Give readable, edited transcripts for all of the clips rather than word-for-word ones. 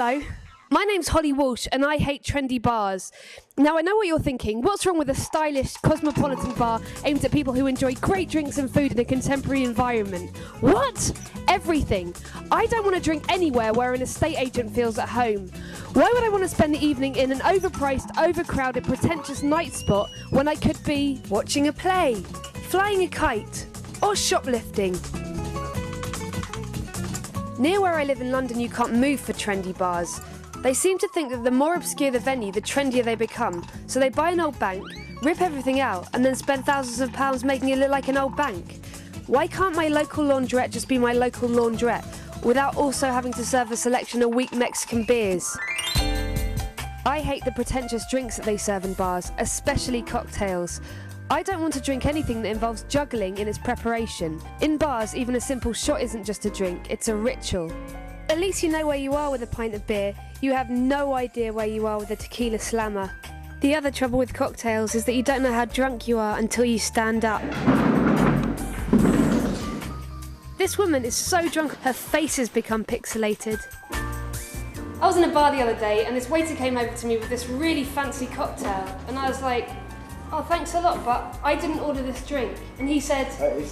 Hello. My name's Holly Walsh and I hate trendy bars. Now I know what you're thinking, what's wrong with a stylish, cosmopolitan bar aimed at people who enjoy great drinks and food in a contemporary environment? What? Everything. I don't want to drink anywhere where an estate agent feels at home. Why would I want to spend the evening in an overpriced, overcrowded, pretentious night spot when I could be watching a play, flying a kite, or shoplifting? Near where I live in London, you can't move for trendy bars. They seem to think that the more obscure the venue, the trendier they become. So they buy an old bank, rip everything out, and then spend thousands of pounds making it look like an old bank. Why can't my local laundrette just be my local laundrette, without also having to serve a selection of weak Mexican beers? I hate the pretentious drinks that they serve in bars, especially cocktails. I don't want to drink anything that involves juggling in its preparation. In bars, even a simple shot isn't just a drink, it's a ritual. At least you know where you are with a pint of beer. You have no idea where you are with a tequila slammer. The other trouble with cocktails is that you don't know how drunk you are until you stand up. This woman is so drunk, her face has become pixelated. I was in a bar the other day and this waiter came over to me with this really fancy cocktail and I was like, oh, thanks a lot, but I didn't order this drink. And he said,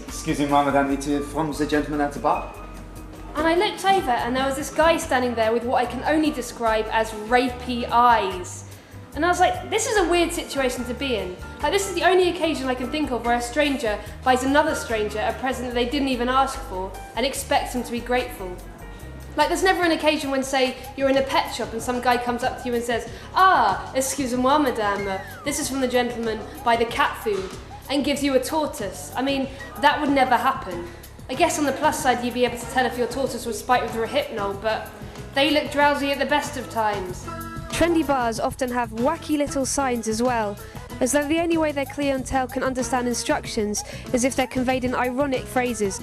excuse me, madame, it's from the gentleman at the bar? And I looked over and there was this guy standing there with what I can only describe as rapey eyes. And I was like, this is a weird situation to be in. Like, this is the only occasion I can think of where a stranger buys another stranger a present that they didn't even ask for and expects them to be grateful. Like, there's never an occasion when, say, you're in a pet shop and some guy comes up to you and says, excusez-moi, madame, this is from the gentleman by the cat food, and gives you a tortoise. I mean, that would never happen. I guess on the plus side you'd be able to tell if your tortoise was spiked with Rohypnol, but they look drowsy at the best of times. Trendy bars often have wacky little signs as well, as though the only way their clientele can understand instructions is if they're conveyed in ironic phrases.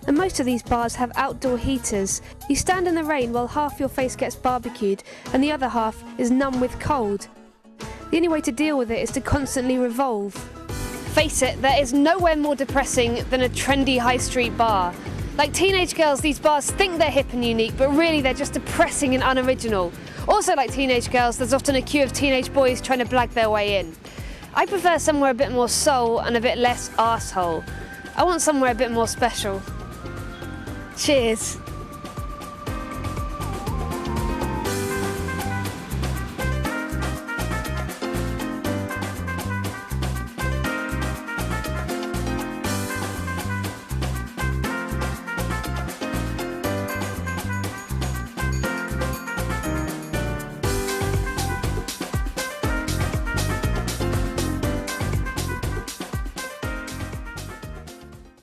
And most of these bars have outdoor heaters. You stand in the rain while half your face gets barbecued and the other half is numb with cold. The only way to deal with it is to constantly revolve. Face it, there is nowhere more depressing than a trendy high street bar. Like teenage girls, these bars think they're hip and unique, but really they're just depressing and unoriginal. Also like teenage girls, there's often a queue of teenage boys trying to blag their way in. I prefer somewhere a bit more soul and a bit less arsehole. I want somewhere a bit more special. Cheers.